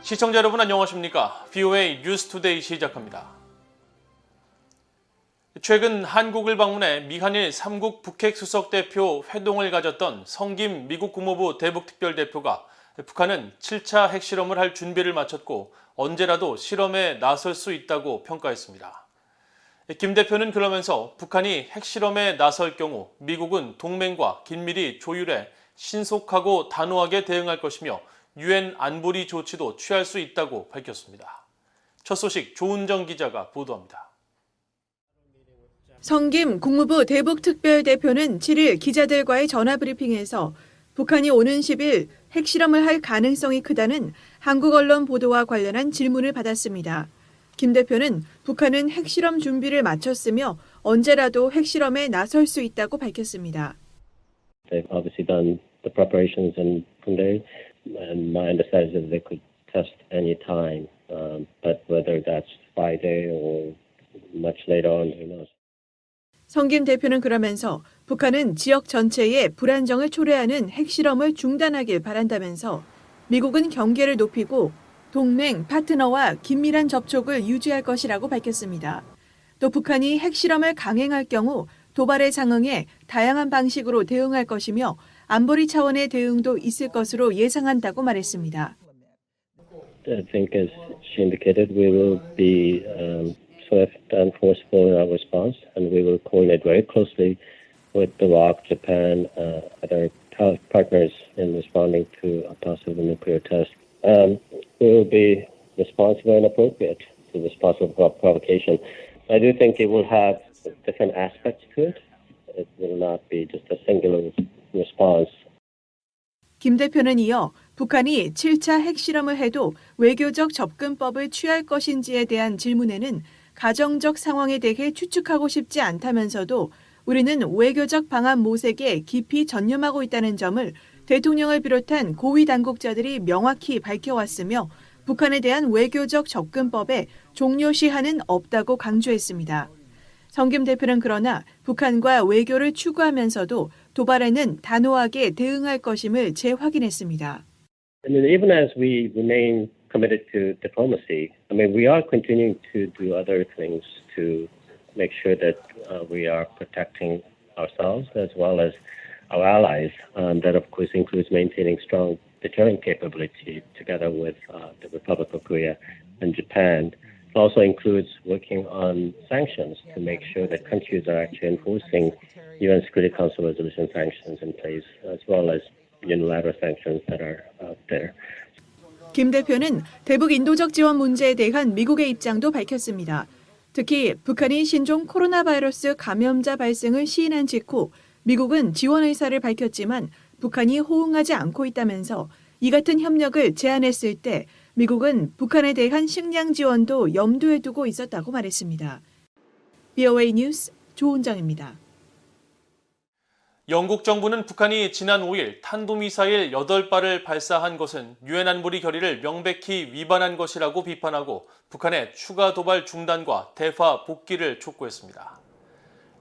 시청자 여러분 안녕하십니까? VOA 뉴스투데이 시작합니다. 최근 한국을 방문해 미한일 3국 북핵 수석 대표 회동을 가졌던 성김 미국 국무부 대북특별대표가 북한은 7차 핵실험을 할 준비를 마쳤고 언제라도 실험에 나설 수 있다고 평가했습니다. 김 대표는 그러면서 북한이 핵실험에 나설 경우 미국은 동맹과 긴밀히 조율해 신속하고 단호하게 대응할 것이며 유엔 안보리 조치도 취할 수 있다고 밝혔습니다. 첫 소식 조은정 기자가 보도합니다. 성김 국무부 대북특별대표는 7일 기자들과의 전화브리핑에서 북한이 오는 10일 핵실험을 할 가능성이 크다는 한국 언론 보도와 관련한 질문을 받았습니다. 김 대표는 북한은 핵실험 준비를 마쳤으며 언제라도 핵실험에 나설 수 있다고 밝혔습니다. They've obviously done the preparations in Punggye, and my understanding is they could test any time, but whether that's Friday or much later on, who knows. 성김 대표는 그러면서 북한은 지역 전체에 불안정을 초래하는 핵실험을 중단하길 바란다면서 미국은 경계를 높이고 동맹, 파트너와 긴밀한 접촉을 유지할 것이라고 밝혔습니다. 또 북한이 핵실험을 강행할 경우 도발에 상응해 다양한 방식으로 대응할 것이며 안보리 차원의 대응도 있을 것으로 예상한다고 말했습니다. I think, as she indicated, we will be swift and forceful in our response, and we will coordinate very closely with Iraq, Japan, other partners in responding to a possible nuclear test. We will be responsible and appropriate to this possible provocation. I do think it will have different aspects to it. It will not be just a singular response. 김 대표는 이어 북한이 7차 핵실험을 해도 외교적 접근법을 취할 것인지에 대한 질문에는 가정적 상황에 대해 추측하고 싶지 않다면서도 우리는 외교적 방안 모색에 깊이 전념하고 있다는 점을 대통령을 비롯한 고위 당국자들이 명확히 밝혀왔으며 북한에 대한 외교적 접근법에 종료시한은 없다고 강조했습니다. 성김 대표는 그러나 북한과 외교를 추구하면서도 도발에는 단호하게 대응할 것임을 재확인했습니다. I mean, even as we remain committed to diplomacy, I mean, we are continuing to do other things to make sure that we are protecting ourselves as well as our allies. That, of course, includes maintaining strong deterrent capability together with the Republic of Korea and Japan. It also includes working on sanctions to make sure that countries are actually enforcing UN Security Council resolution sanctions in place, as well as unilateral sanctions that are out there. 김 대표는 대북 인도적 지원 문제에 대한 미국의 입장도 밝혔습니다. 특히 북한이 신종 코로나 바이러스 감염자 발생을 시인한 직후 미국은 지원 의사를 밝혔지만 북한이 호응하지 않고 있다면서 이 같은 협력을 제안했을 때 미국은 북한에 대한 식량 지원도 염두에 두고 있었다고 말했습니다. VOA 뉴스 조은정입니다. 영국 정부는 북한이 지난 5일 탄도미사일 8발을 발사한 것은 유엔 안보리 결의를 명백히 위반한 것이라고 비판하고 북한의 추가 도발 중단과 대화 복귀를 촉구했습니다.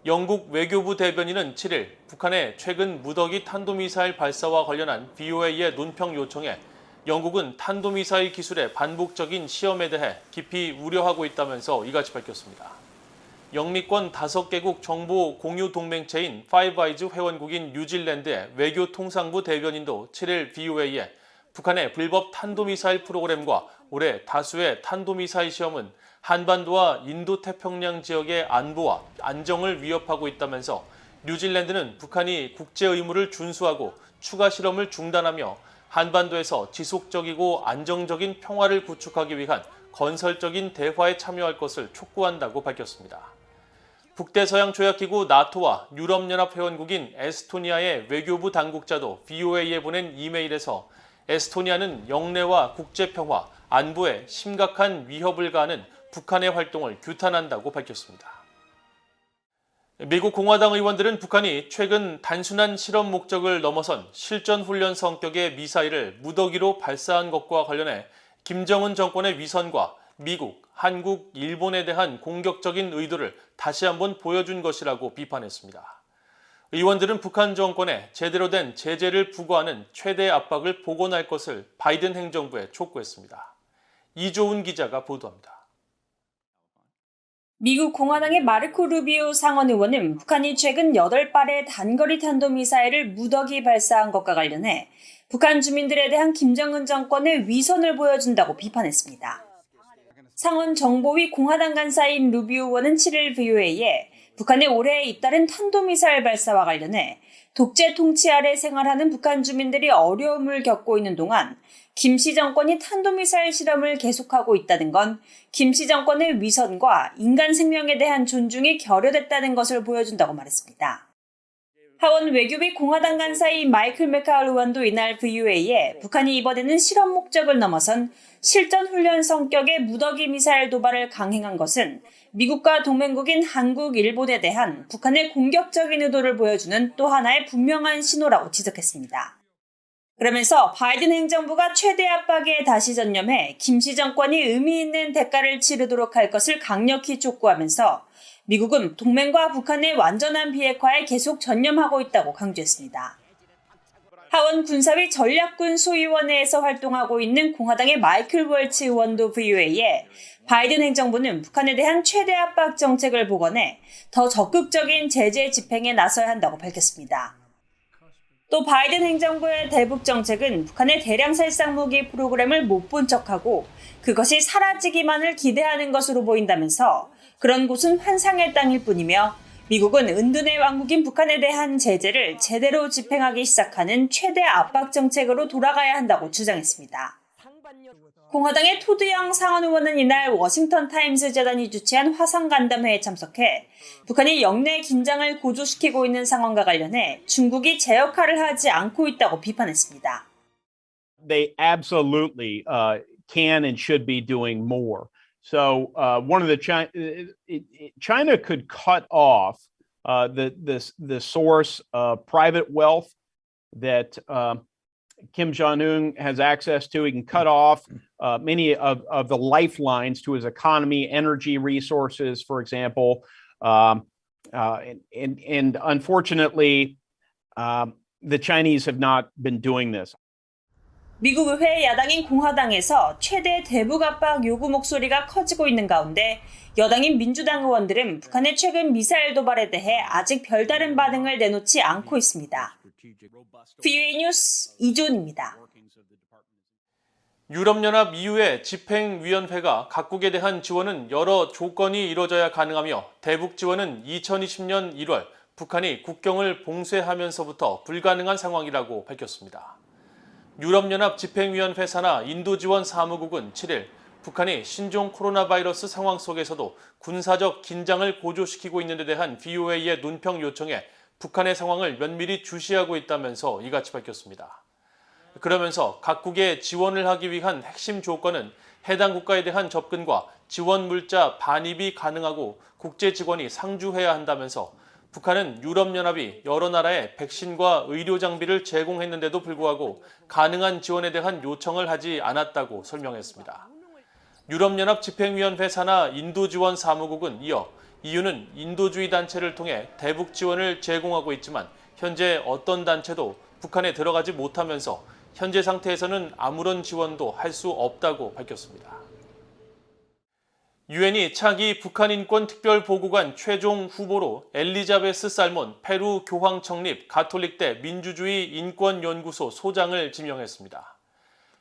영국 외교부 대변인은 7일 북한의 최근 무더기 탄도미사일 발사와 관련한 VOA의 논평 요청에 영국은 탄도미사일 기술의 반복적인 시험에 대해 깊이 우려하고 있다면서 이같이 밝혔습니다. 영미권 5개국 정보 공유 동맹체인 파이브 아이즈 회원국인 뉴질랜드의 외교통상부 대변인도 7일 VOA에 북한의 불법 탄도미사일 프로그램과 올해 다수의 탄도미사일 시험은 한반도와 인도태평양 지역의 안보와 안정을 위협하고 있다면서 뉴질랜드는 북한이 국제 의무를 준수하고 추가 실험을 중단하며 한반도에서 지속적이고 안정적인 평화를 구축하기 위한 건설적인 대화에 참여할 것을 촉구한다고 밝혔습니다. 북대서양조약기구 나토와 유럽연합 회원국인 에스토니아의 외교부 당국자도 VOA에 보낸 이메일에서 에스토니아는 영내와 국제평화, 안보에 심각한 위협을 가하는 북한의 활동을 규탄한다고 밝혔습니다. 미국 공화당 의원들은 북한이 최근 단순한 실험 목적을 넘어선 실전훈련 성격의 미사일을 무더기로 발사한 것과 관련해 김정은 정권의 위선과 미국, 한국, 일본에 대한 공격적인 의도를 다시 한번 보여준 것이라고 비판했습니다. 의원들은 북한 정권에 제대로 된 제재를 부과하는 최대 압박을 복원할 것을 바이든 행정부에 촉구했습니다. 이조은 기자가 보도합니다. 미국 공화당의 마르코 루비오 상원 의원은 북한이 최근 8발의 단거리 탄도미사일을 무더기 발사한 것과 관련해 북한 주민들에 대한 김정은 정권의 위선을 보여준다고 비판했습니다. 상원 정보위 공화당 간사인 루비오 의원은 7일 VOA에 북한의 올해에 잇따른 탄도미사일 발사와 관련해 독재 통치 아래 생활하는 북한 주민들이 어려움을 겪고 있는 동안 김씨 정권이 탄도미사일 실험을 계속하고 있다는 건 김씨 정권의 위선과 인간 생명에 대한 존중이 결여됐다는 것을 보여준다고 말했습니다. 하원 외교비 공화당 간사인 마이클 맥카울 의원도 이날 VOA에 북한이 이번에는 실험 목적을 넘어선 실전 훈련 성격의 무더기 미사일 도발을 강행한 것은 미국과 동맹국인 한국, 일본에 대한 북한의 공격적인 의도를 보여주는 또 하나의 분명한 신호라고 지적했습니다. 그러면서 바이든 행정부가 최대 압박에 다시 전념해 김씨 정권이 의미 있는 대가를 치르도록 할 것을 강력히 촉구하면서 미국은 동맹과 북한의 완전한 비핵화에 계속 전념하고 있다고 강조했습니다. 하원 군사위 전략군 소위원회에서 활동하고 있는 공화당의 마이클 월츠 의원도 VOA에 바이든 행정부는 북한에 대한 최대 압박 정책을 복원해 더 적극적인 제재 집행에 나서야 한다고 밝혔습니다. 또 바이든 행정부의 대북 정책은 북한의 대량 살상 무기 프로그램을 못 본 척하고 그것이 사라지기만을 기대하는 것으로 보인다면서 그런 곳은 환상의 땅일 뿐이며 미국은 은둔의 왕국인 북한에 대한 제재를 제대로 집행하기 시작하는 최대 압박 정책으로 돌아가야 한다고 주장했습니다. 공화당의 토드영 상원 의원은 이날 워싱턴 타임스 재단이 주최한 화상 간담회에 참석해 북한이 영내 긴장을 고조시키고 있는 상황과 관련해 중국이 제 역할을 하지 않고 있다고 비판했습니다. They absolutely can and should be doing more. So one of the China could cut off the source of private wealth that Kim Jong-un has access to. He can cut off many of the lifelines to his economy, energy resources, for example. And unfortunately, the Chinese have not been doing this. 미국 의회 야당인 공화당에서 최대 대북 압박 요구 목소리가 커지고 있는 가운데 여당인 민주당 의원들은 북한의 최근 미사일 도발에 대해 아직 별다른 반응을 내놓지 않고 있습니다. VOA 뉴스 이존입니다. 유럽연합 EU의 집행위원회가 각국에 대한 지원은 여러 조건이 이뤄져야 가능하며 대북 지원은 2020년 1월 북한이 국경을 봉쇄하면서부터 불가능한 상황이라고 밝혔습니다. 유럽연합 집행위원회 산하 인도지원 사무국은 7일 북한이 신종 코로나 바이러스 상황 속에서도 군사적 긴장을 고조시키고 있는 데 대한 VOA의 논평 요청에 북한의 상황을 면밀히 주시하고 있다면서 이같이 밝혔습니다. 그러면서 각국에 지원을 하기 위한 핵심 조건은 해당 국가에 대한 접근과 지원 물자 반입이 가능하고 국제 직원이 상주해야 한다면서 북한은 유럽연합이 여러 나라에 백신과 의료 장비를 제공했는데도 불구하고 가능한 지원에 대한 요청을 하지 않았다고 설명했습니다. 유럽연합 집행위원회 산하 인도지원 사무국은 이어 EU는 인도주의 단체를 통해 대북 지원을 제공하고 있지만 현재 어떤 단체도 북한에 들어가지 못하면서 현재 상태에서는 아무런 지원도 할 수 없다고 밝혔습니다. 유엔이 차기 북한 인권 특별보고관 최종 후보로 엘리자베스 살몬 페루 교황 창립 가톨릭대 민주주의 인권연구소 소장을 지명했습니다.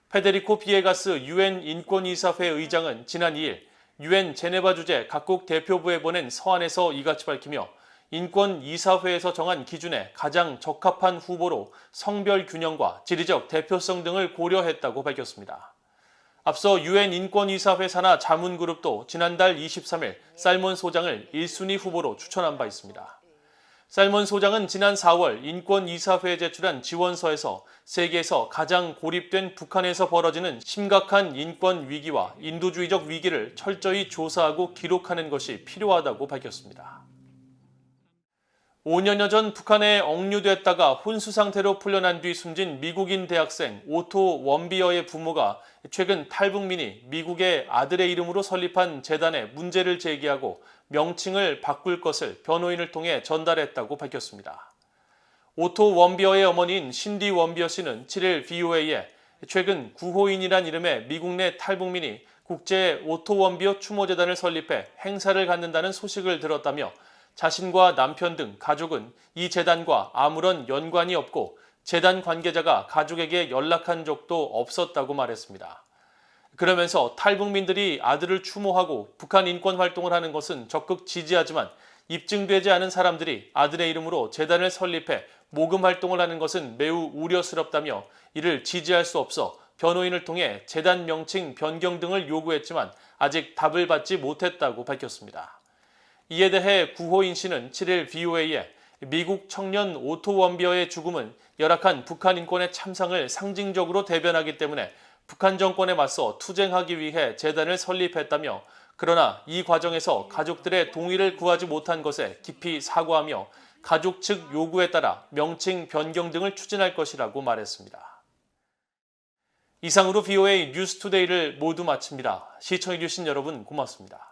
페데리코 비에가스 유엔 인권이사회 의장은 지난 2일 유엔 제네바 주재 각국 대표부에 보낸 서한에서 이같이 밝히며 인권이사회에서 정한 기준에 가장 적합한 후보로 성별 균형과 지리적 대표성 등을 고려했다고 밝혔습니다. 앞서 유엔 인권이사회 산하 자문그룹도 지난달 23일 살몬 소장을 1순위 후보로 추천한 바 있습니다. 살몬 소장은 지난 4월 인권이사회에 제출한 지원서에서 세계에서 가장 고립된 북한에서 벌어지는 심각한 인권 위기와 인도주의적 위기를 철저히 조사하고 기록하는 것이 필요하다고 밝혔습니다. 5년여 전 북한에 억류됐다가 혼수 상태로 풀려난 뒤 숨진 미국인 대학생 오토 원비어의 부모가 최근 탈북민이 미국의 아들의 이름으로 설립한 재단에 문제를 제기하고 명칭을 바꿀 것을 변호인을 통해 전달했다고 밝혔습니다. 오토 원비어의 어머니인 신디 원비어 씨는 7일 VOA에 최근 구호인이란 이름의 미국 내 탈북민이 국제 오토원비어 추모재단을 설립해 행사를 갖는다는 소식을 들었다며 자신과 남편 등 가족은 이 재단과 아무런 연관이 없고 재단 관계자가 가족에게 연락한 적도 없었다고 말했습니다. 그러면서 탈북민들이 아들을 추모하고 북한 인권 활동을 하는 것은 적극 지지하지만 입증되지 않은 사람들이 아들의 이름으로 재단을 설립해 모금 활동을 하는 것은 매우 우려스럽다며 이를 지지할 수 없어 변호인을 통해 재단 명칭 변경 등을 요구했지만 아직 답을 받지 못했다고 밝혔습니다. 이에 대해 구호인 씨는 7일 VOA에 미국 청년 오토 원비어의 죽음은 열악한 북한 인권의 참상을 상징적으로 대변하기 때문에 북한 정권에 맞서 투쟁하기 위해 재단을 설립했다며 그러나 이 과정에서 가족들의 동의를 구하지 못한 것에 깊이 사과하며 가족 측 요구에 따라 명칭 변경 등을 추진할 것이라고 말했습니다. 이상으로 VOA 뉴스투데이를 모두 마칩니다. 시청해주신 여러분 고맙습니다.